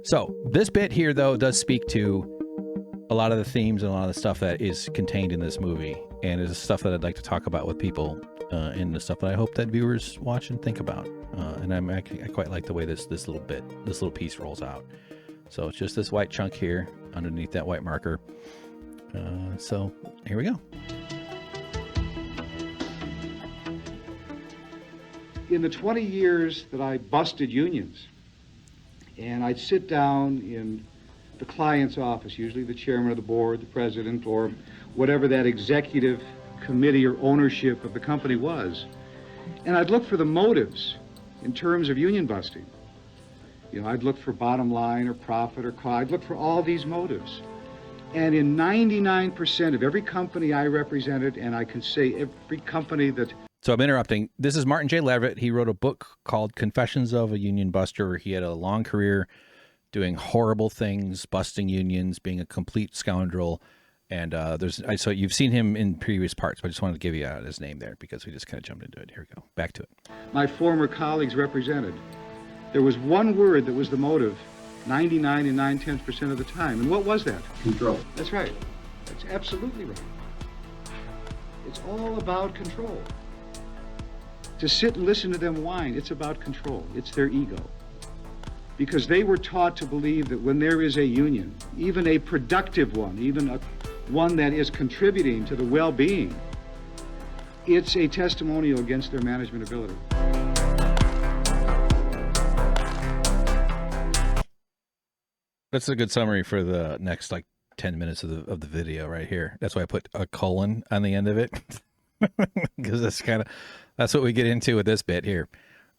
So this bit here, though, does speak to a lot of the themes and a lot of the stuff that is contained in this movie, and is stuff that I'd like to talk about with people, and the stuff that I hope that viewers watch and think about. And I quite like the way this little piece rolls out. So it's just this white chunk here underneath that white marker. So here we go. In the 20 years that I busted unions, and I'd sit down in the client's office, usually the chairman of the board, the president, or whatever that executive committee or ownership of the company was, and I'd look for the motives in terms of union busting. You know, I'd look for bottom line or profit or cost. I'd look for all these motives. And in 99% of every company I represented, and I can say every company that... So I'm interrupting. This is Martin J Leavitt. He wrote a book called Confessions of a Union Buster. He had a long career doing horrible things, busting unions, being a complete scoundrel. And so you've seen him in previous parts, but I just wanted to give you his name there because we just kind of jumped into it. Here we go. Back to it. My former colleagues represented. There was one word that was the motive 99 and 9/10% of the time. And what was that? Control. That's right. That's absolutely right. It's all about control. To sit and listen to them whine, it's about control. It's their ego. Because they were taught to believe that when there is a union, even a productive one, even one that is contributing to the well-being, it's a testimonial against their management ability. That's a good summary for the next 10 minutes of the video right here. That's why I put a colon on the end of it. Because that's what we get into with this bit here.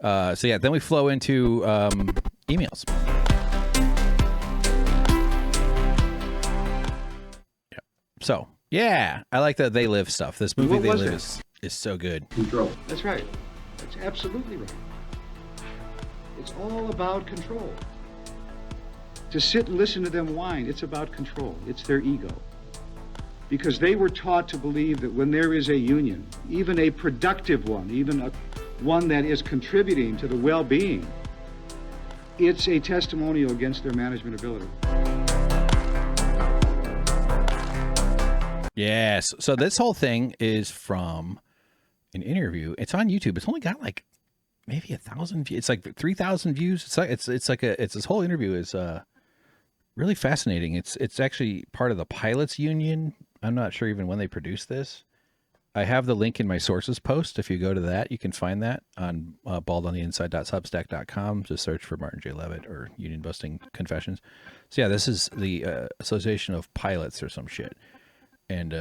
So yeah, then we flow into emails. Yeah. So yeah, I like the They Live stuff. This movie They Live is so good. Control. That's right. That's absolutely right. It's all about control. To sit and listen to them whine, it's about control. It's their ego. Because they were taught to believe that when there is a union, even a productive one, even one that is contributing to the well-being, it's a testimonial against their management ability. Yes. So this whole thing is from an interview. It's on YouTube. It's only got maybe 1,000 views. It's 3,000 views. It's this whole interview is really fascinating. It's actually part of the pilots union. I'm not sure even when they produced this. I have the link in my sources post. If you go to that, you can find that on baldontheinside.substack.com. Just search for Martin J Leavitt or Union Busting Confessions. So yeah, this is the Association of Pilots or some shit. And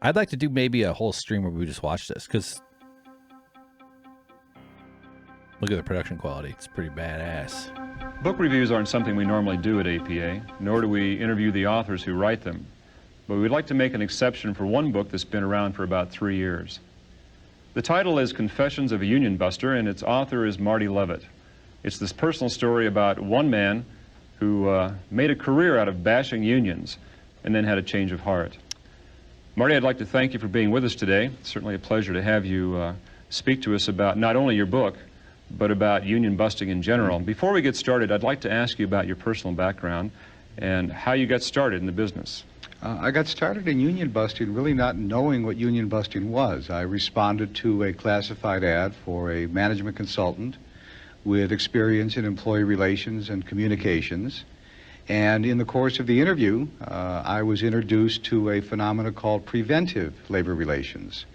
I'd like to do maybe a whole stream where we just watch this, because look at the production quality. It's pretty badass. Book reviews aren't something we normally do at APA, nor do we interview the authors who write them. But we'd like to make an exception for one book that's been around for about 3 years. The title is Confessions of a Union Buster, and its author is Marty Leavitt. It's this personal story about one man who made a career out of bashing unions and then had a change of heart. Marty, I'd like to thank you for being with us today. It's certainly a pleasure to have you speak to us about not only your book, but about union busting in general. Before we get started, I'd like to ask you about your personal background and how you got started in the business. I got started in union busting really not knowing what union busting was. I responded to a classified ad for a management consultant with experience in employee relations and communications. And in the course of the interview, I was introduced to a phenomenon called preventive labor relations.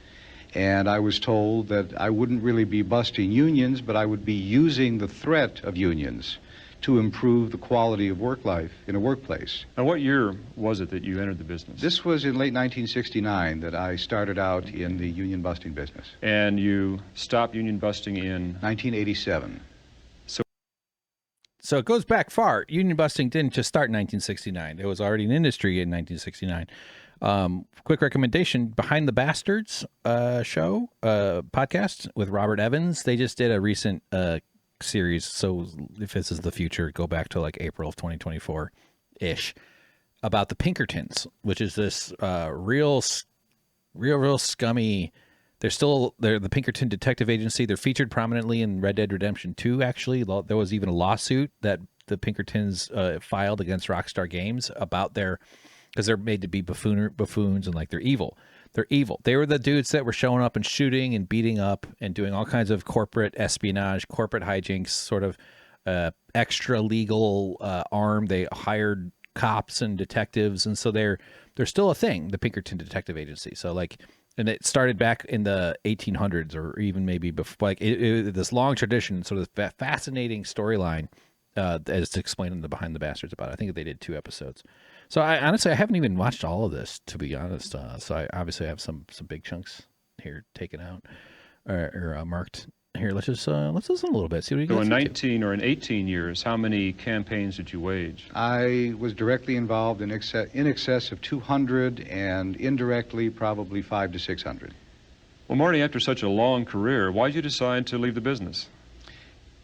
And I was told that I wouldn't really be busting unions, but I would be using the threat of unions to improve the quality of work life in a workplace. Now, what year was it that you entered the business? This was in late 1969 that I started out in the union busting business. And you stopped union busting in? 1987. So it goes back far. Union busting didn't just start in 1969. It was already an industry in 1969. Quick recommendation, Behind the Bastards show, podcast with Robert Evans. They just did a recent series. So if this is the future, go back to April of 2024-ish, about the Pinkertons, which is this real scummy. They're the Pinkerton Detective Agency. They're featured prominently in Red Dead Redemption 2, actually. There was even a lawsuit that the Pinkertons filed against Rockstar Games about because they're made to be buffoons and like they're evil. They're evil. They were the dudes that were showing up and shooting and beating up and doing all kinds of corporate espionage, corporate hijinks, sort of extra legal arm. They hired cops and detectives, and so they're still a thing, the Pinkerton Detective Agency. So like, and it started back in the 1800s or even maybe before, like this long tradition, sort of fascinating storyline as explained in the Behind the Bastards about it. I think they did 2 episodes. So I honestly, I haven't even watched all of this, to be honest. So I obviously have some big chunks here taken out or marked. Here, let's listen a little bit. See what you So guys in 19 or in 18 years, how many campaigns did you wage? I was directly involved in excess of 200 and indirectly probably 500 to 600. Well, Marty, after such a long career, why did you decide to leave the business?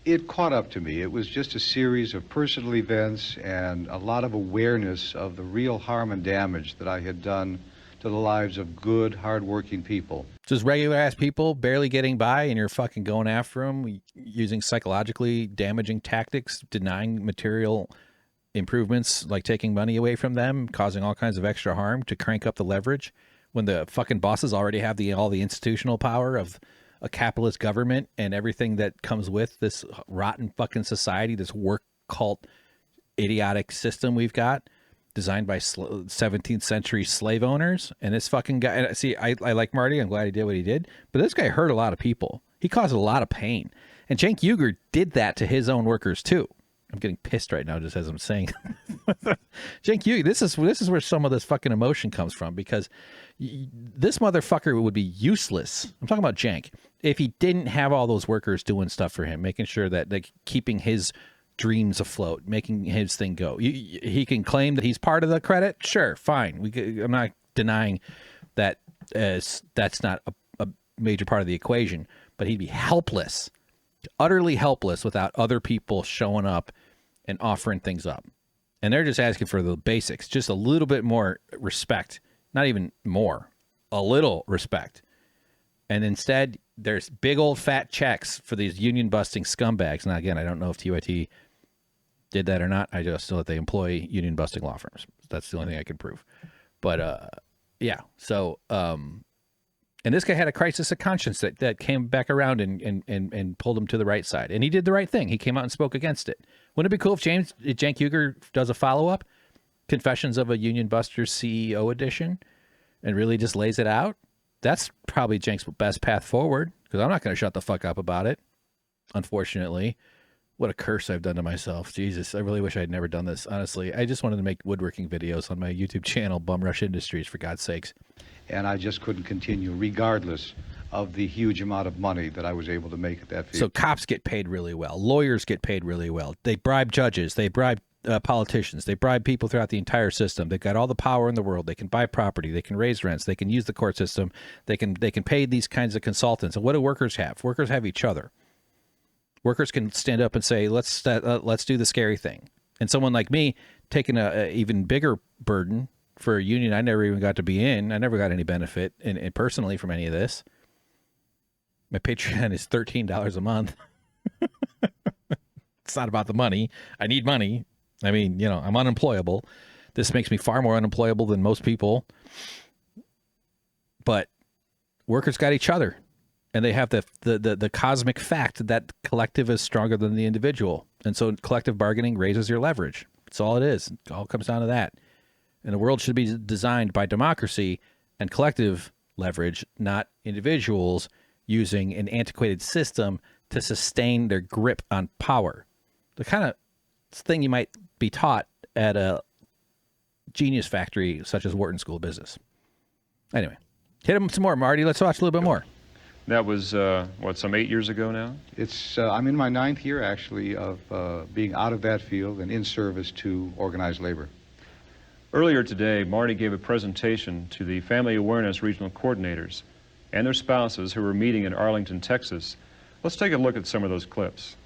It caught up to me. It was just a series of personal events and a lot of awareness of the real harm and damage that I had done to the lives of good, hardworking people. Just regular ass people barely getting by, and you're fucking going after them using psychologically damaging tactics, denying material improvements, like taking money away from them, causing all kinds of extra harm to crank up the leverage when the fucking bosses already have all the institutional power of a capitalist government and everything that comes with this rotten fucking society, this work cult idiotic system we've got designed by 17th century slave owners. And this fucking guy, see, I like Marty. I'm glad he did what he did, but this guy hurt a lot of people. He caused a lot of pain. And Cenk Uygur did that to his own workers too. I'm getting pissed right now just as I'm saying. Cenk Uygur, this is where some of this fucking emotion comes from, because this motherfucker would be useless. I'm talking about Cenk, if he didn't have all those workers doing stuff for him, making sure that like keeping his dreams afloat, making his thing go. He can claim that he's part of the credit. Sure, fine. I'm not denying that that's not a major part of the equation, but he'd be helpless, utterly helpless without other people showing up and offering things up. And they're just asking for the basics, just a little bit more respect, not even more, a little respect. And instead, there's big old fat checks for these union busting scumbags. Now, again, I don't know if TYT did that or not. I just know that they employ union busting law firms. That's the only thing I can prove. But yeah, so and this guy had a crisis of conscience that came back around and pulled him to the right side. And he did the right thing. He came out and spoke against it. Wouldn't it be cool if Cenk Uygur does a follow-up, Confessions of a Union Buster CEO edition, and really just lays it out? That's probably Cenk's best path forward, because I'm not going to shut the fuck up about it, unfortunately. What a curse I've done to myself. Jesus, I really wish I had never done this, honestly. I just wanted to make woodworking videos on my YouTube channel, Bum Rush Industries, for God's sakes. And I just couldn't continue regardless of the huge amount of money that I was able to make at that field. So cops get paid really well. Lawyers get paid really well. They bribe judges. They bribe politicians. They bribe people throughout the entire system. They've got all the power in the world. They can buy property. They can raise rents. They can use the court system. They can pay these kinds of consultants. And what do workers have? Workers have each other. Workers can stand up and say, let's do the scary thing. And someone like me taking a even bigger burden for a union I never even got to be in. I never got any benefit in personally from any of this. My Patreon is $13 a month. It's not about the money. I need money. I mean, you know, I'm unemployable. This makes me far more unemployable than most people. But workers got each other. And they have the cosmic fact that collective is stronger than the individual. And so collective bargaining raises your leverage. That's all it is. It all comes down to that. And the world should be designed by democracy and collective leverage, not individuals using an antiquated system to sustain their grip on power. The kind of thing you might be taught at a genius factory such as Wharton School of Business. Anyway, hit him some more, Marty. Let's watch a little bit more. That was, what, some 8 years ago now? It's I'm in my 9th year, actually, of being out of that field and in service to organized labor. Earlier today, Marty gave a presentation to the Family Awareness Regional Coordinators and their spouses who were meeting in Arlington, Texas. Let's take a look at some of those clips.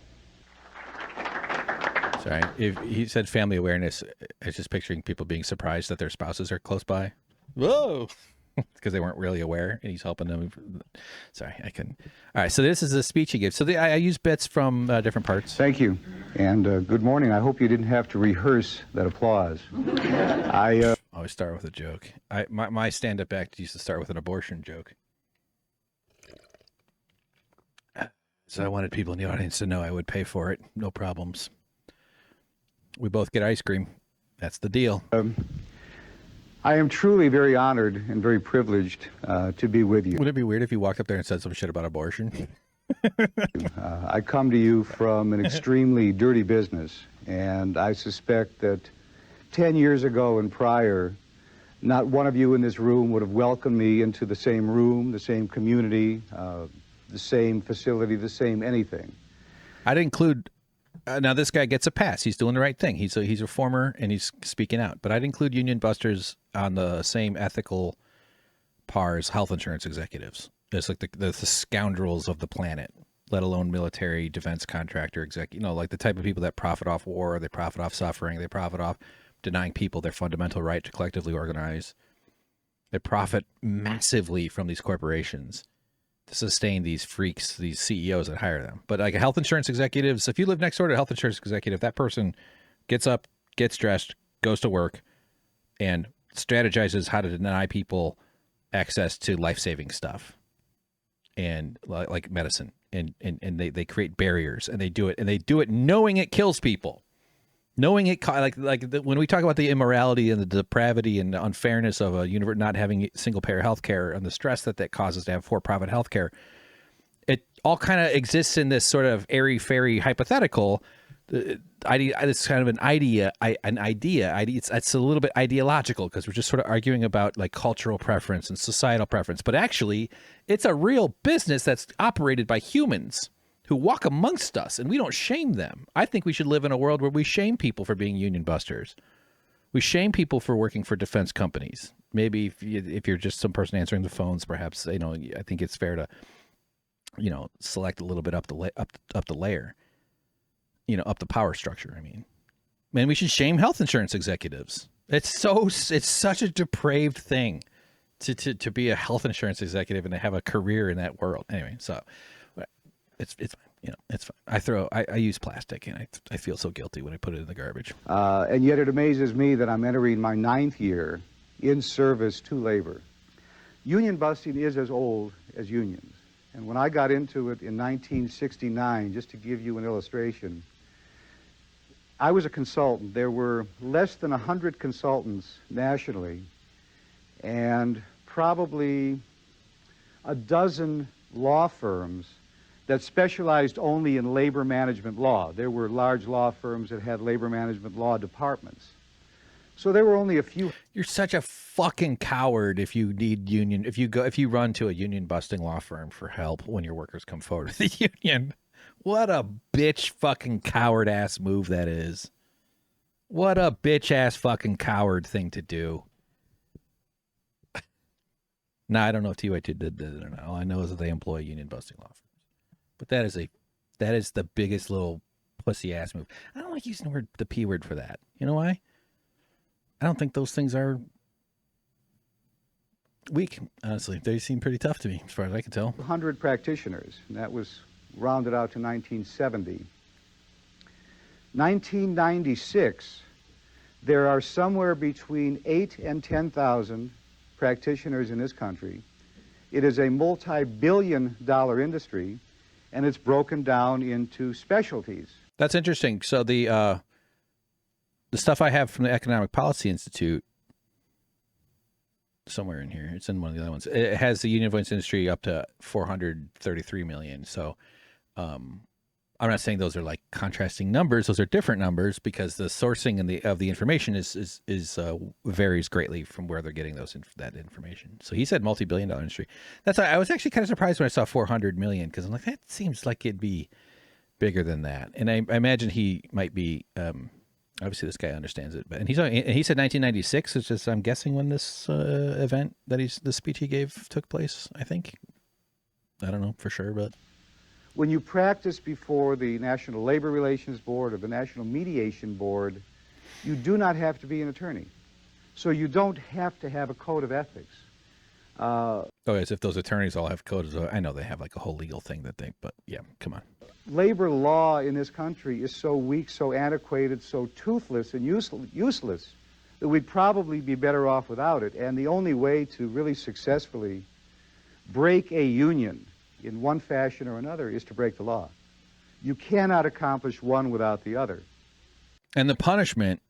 Sorry, if he said family awareness, I was just picturing people being surprised that their spouses are close by. Whoa! Because they weren't really aware, and he's helping them. Sorry, I couldn't. All right, so this is a speech he gives. So I use bits from different parts. Thank you. And good morning. I hope you didn't have to rehearse that applause. I always start with a joke. My stand-up act used to start with an abortion joke. So I wanted people in the audience to know I would pay for it. No problems. We both get ice cream. That's the deal. I am truly very honored and very privileged to be with you. Would it be weird if you walked up there and said some shit about abortion? I come to you from an extremely dirty business, and I suspect that 10 years ago and prior, not one of you in this room would have welcomed me into the same room, the same community, the same facility, the same anything. I'd include, now this guy gets a pass. He's doing the right thing. He's a reformer and he's speaking out. But I'd include union busters on the same ethical par as health insurance executives. It's like the scoundrels of the planet, let alone military defense contractor like the type of people that profit off war, they profit off suffering, they profit off denying people their fundamental right to collectively organize. They profit massively from these corporations to sustain these freaks, these CEOs that hire them. But like a health insurance executives, if you live next door to a health insurance executive, that person gets up, gets dressed, goes to work, and strategizes how to deny people access to life-saving stuff and like medicine, and they create barriers, and they do it knowing it kills people, knowing it when we talk about the immorality and the depravity and the unfairness of a universe not having single payer health care and the stress that causes to have for-profit health care, it all kind of exists in this sort of airy-fairy hypothetical. It's kind of an idea. It's a little bit ideological because we're just sort of arguing about like cultural preference and societal preference. But actually, it's a real business that's operated by humans who walk amongst us, and we don't shame them. I think we should live in a world where we shame people for being union busters. We shame people for working for defense companies. Maybe if you're just some person answering the phones, perhaps I think it's fair to select a little bit up the layer. Up the power structure. I mean, man, we should shame health insurance executives. It's such a depraved thing to be a health insurance executive and to have a career in that world. Anyway, so it's fine. I use plastic, and I feel so guilty when I put it in the garbage. And yet it amazes me that I'm entering my 9th year in service to labor. Union busting is as old as unions. And when I got into it in 1969, just to give you an illustration, I was a consultant. There were less than 100 consultants nationally, and probably a dozen law firms that specialized only in labor management law. There were large law firms that had labor management law departments. So there were only a few. You're such a fucking coward if you need union. If you run to a union busting law firm for help when your workers come forward to the union. What a bitch fucking coward ass move that is. What a bitch ass fucking coward thing to do. Now, I don't know if TY2 did it or not. All I know is that they employ union busting law firms. But that is the biggest little pussy ass move. I don't like using the P word for that. You know why? I don't think those things are weak, honestly. They seem pretty tough to me, as far as I can tell. 100 practitioners, and that was rounded out to 1970. 1996, there are somewhere between 8,000 and 10,000 practitioners in this country. It is a multi-billion-dollar industry, and it's broken down into specialties. That's interesting. So the stuff I have from the Economic Policy Institute, somewhere in here, it's in one of the other ones. It has the union voice industry up to 433 million. So I'm not saying those are like contrasting numbers. Those are different numbers because the sourcing and of the information is varies greatly from where they're getting that information. So he said multi-billion-dollar industry. I was actually kind of surprised when I saw 400 million because I'm like, that seems like it'd be bigger than that. And I imagine he might be. Obviously, this guy understands it, and he said 1996, which is, I'm guessing, when this event the speech he gave took place. I think, I don't know for sure, but when you practice before the National Labor Relations Board or the National Mediation Board, you do not have to be an attorney, so you don't have to have a code of ethics. Oh, as if those attorneys all have codes. I know they have like a whole legal thing that they, but yeah, come on. Labor law in this country is so weak, so antiquated, so toothless and useless that we'd probably be better off without it. And the only way to really successfully break a union in one fashion or another is to break the law. You cannot accomplish one without the other. And the punishment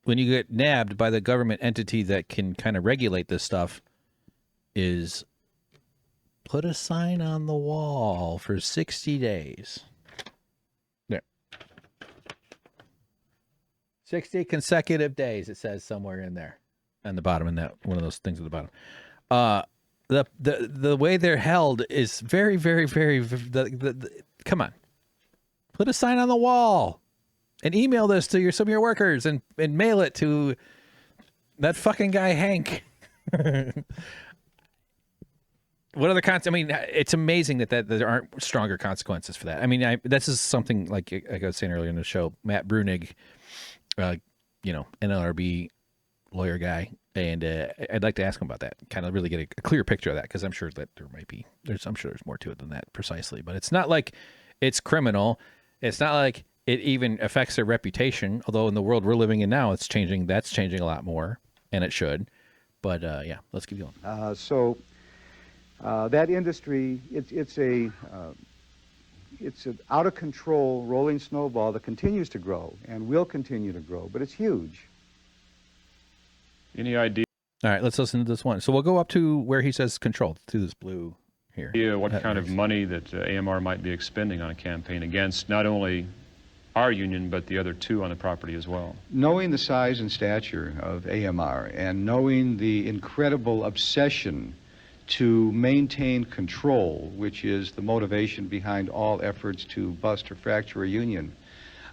when you get nabbed by the government entity that can kind of regulate this stuff is put a sign on the wall for 60 days. There. 60 consecutive days, it says somewhere in there. On the bottom, in that one of those things at the bottom. The way they're held is very, very, very, come on. Put a sign on the wall and email this to some of your workers and mail it to that fucking guy, Hank. What other I mean, it's amazing that there aren't stronger consequences for that. I mean, this is something like I was saying earlier in the show, Matt Brunig, NLRB lawyer guy. And I'd like to ask him about that, kind of really get a clear picture of that, because I'm sure that I'm sure there's more to it than that precisely. But it's not like it's criminal. It's not like it even affects their reputation, although in the world we're living in now, it's changing. That's changing a lot more, and it should. But yeah, let's keep going. That industry, it's an out of control rolling snowball that continues to grow and will continue to grow, but it's huge. Any idea? All right, let's listen to this one. So we'll go up to where he says control, to this blue here. Yeah, what kind of money that AMR might be expending on a campaign against not only our union, but the other two on the property as well? Knowing the size and stature of AMR and knowing the incredible obsession to maintain control, which is the motivation behind all efforts to bust or fracture a union,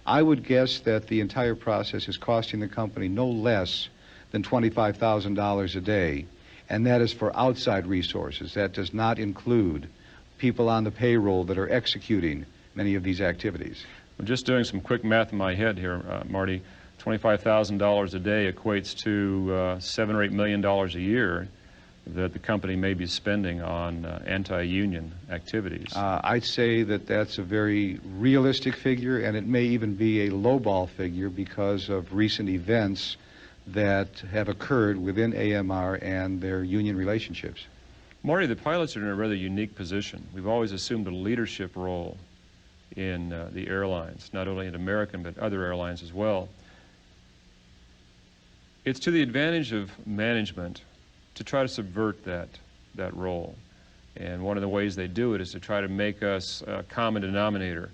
I would guess that the entire process is costing the company no less than $25,000 a day, and that is for outside resources. That does not include people on the payroll that are executing many of these activities. I'm just doing some quick math in my head here, Marty. $25,000 a day equates to $7 or $8 million a year that the company may be spending on anti-union activities. I'd say that that's a very realistic figure, and it may even be a lowball figure because of recent events that have occurred within AMR and their union relationships. Marty, the pilots are in a rather unique position. We've always assumed a leadership role in the airlines, not only in American, but other airlines as well. It's to the advantage of management to try to subvert that role. And one of the ways they do it is to try to make us a common denominator,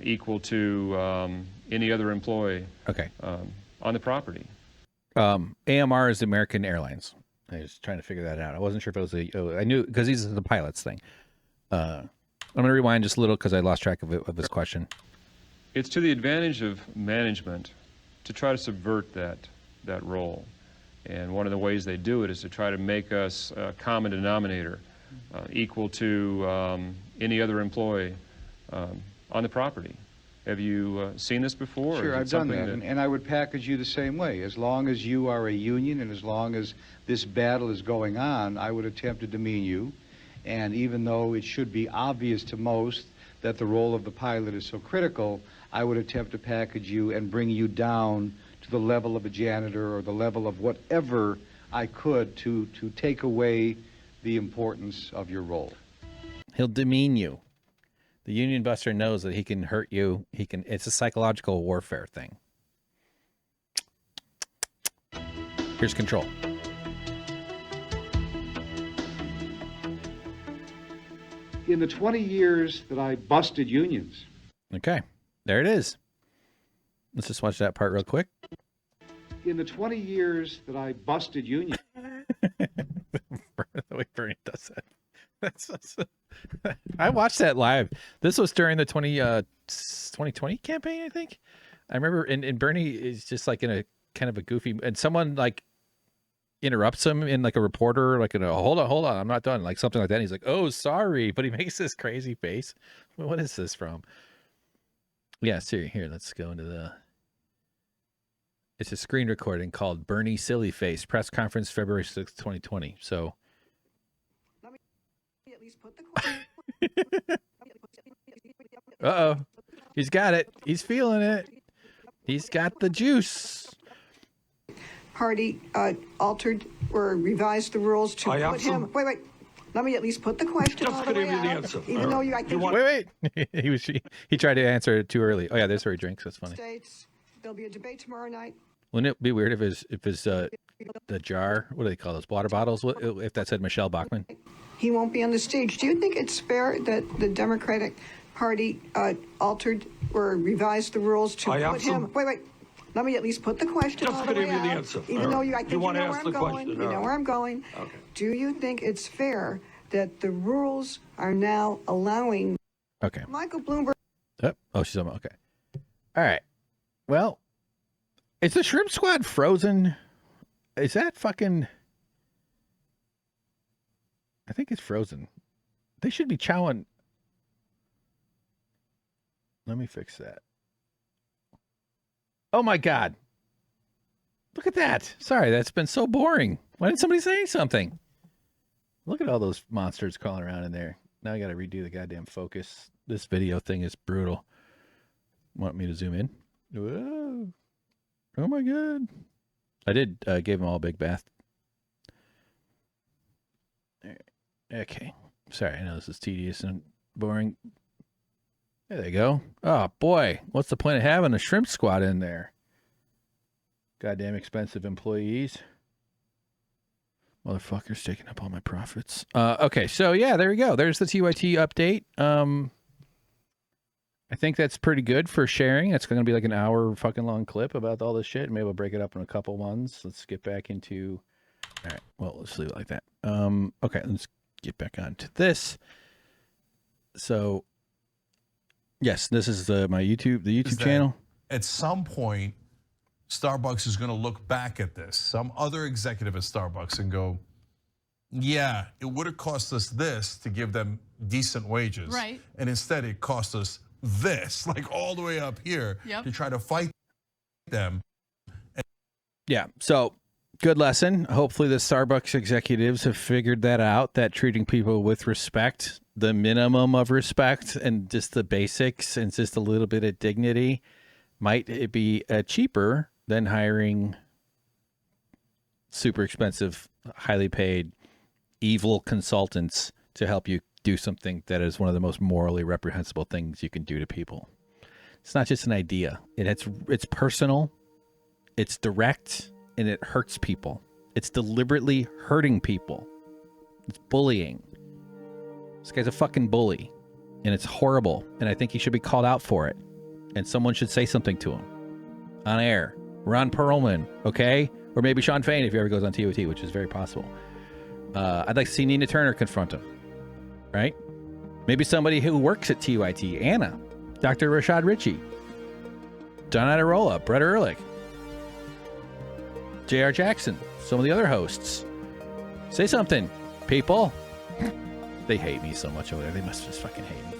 equal to any other employee on the property. AMR is American Airlines. I was trying to figure that out. I wasn't sure if it was I knew, because these are the pilots thing. I'm going to rewind just a little because I lost track of this question. It's to the advantage of management to try to subvert that role. And one of the ways they do it is to try to make us a common denominator, equal to any other employee on the property. Have you seen this before? Sure, I've done that, and I would package you the same way. As long as you are a union and as long as this battle is going on, I would attempt to demean you. And even though it should be obvious to most that the role of the pilot is so critical, I would attempt to package you and bring you down to the level of a janitor or the level of whatever I could to take away the importance of your role. He'll demean you. The union buster knows that he can hurt you. It's a psychological warfare thing. Here's control. In the 20 years that I busted unions. Okay, there it is. Let's just watch that part real quick. In the 20 years that I busted unions. The way Bernie does that. I watched that live. This was during the 2020 campaign, I think. I remember, and Bernie is just like in a kind of a goofy, and someone like interrupts him in like a reporter, like in a hold on, I'm not done, like something like that. And he's like, oh, sorry, but he makes this crazy face. Well, what is this from? Yeah, here, let's go into it's a screen recording called Bernie Silly Face, press conference February 6th, 2020. So Uh-oh. He's got it. He's feeling it. He's got the juice. Party altered or revised the rules to put him. Wait. Let me at least put the question all the way out. Even though I think wait. He tried to answer it too early. Oh yeah, there's where he drinks. That's funny. There'll be a debate tomorrow night. Wouldn't it be weird if his the jar, what do they call those, water bottles, if that said Michelle Bachmann? He won't be on the stage. Do you think it's fair that the Democratic Party altered or revised the rules to put him? Wait. Let me at least put the question all the way out. Even though I think you know where I'm going. You know where I'm going. Okay. Do you think it's fair that the rules are now allowing Michael Bloomberg? Oh, she's on. Okay. All right. Well, is the Shrimp Squad frozen? Is that fucking... I think it's frozen. They should be chowing. Let me fix that. Oh my God. Look at that. Sorry, that's been so boring. Why didn't somebody say something? Look at all those monsters crawling around in there. Now I got to redo the goddamn focus. This video thing is brutal. Want me to zoom in? Whoa. Oh my God. I did give them all a big bath. Okay. Sorry, I know this is tedious and boring. There they go. Oh, boy. What's the point of having a shrimp squad in there? Goddamn expensive employees. Motherfuckers taking up all my profits. Okay, so yeah, there we go. There's the TYT update. I think that's pretty good for sharing. It's going to be like an hour fucking long clip about all this shit. Maybe we'll break it up in a couple ones. Let's get back into... All right, well, let's leave it like that. Okay, let's get back on to this. So... Yes, this is my YouTube, the YouTube channel. At some point, Starbucks is going to look back at this, some other executive at Starbucks, and go, yeah, it would have cost us this to give them decent wages. Right. And instead it cost us this, like all the way up here, to try to fight them. Yeah, so good lesson. Hopefully the Starbucks executives have figured that out, that treating people with respect, the minimum of respect and just the basics and just a little bit of dignity might be cheaper than hiring super expensive, highly paid, evil consultants to help you do something that is one of the most morally reprehensible things you can do to people. It's not just an idea. It's personal, it's direct, and it hurts people. It's deliberately hurting people. It's bullying. This guy's a fucking bully, and it's horrible, and I think he should be called out for it, and someone should say something to him on air. Ron Perlman, okay? Or maybe Sean Fain if he ever goes on TOT, which is very possible. I'd like to see Nina Turner confront him, right? Maybe somebody who works at TYT, Anna, Dr. Rashad Ritchie, Don Adirola, Brett Ehrlich, J.R. Jackson, some of the other hosts. Say something, people. They hate me so much over there. They must just fucking hate me.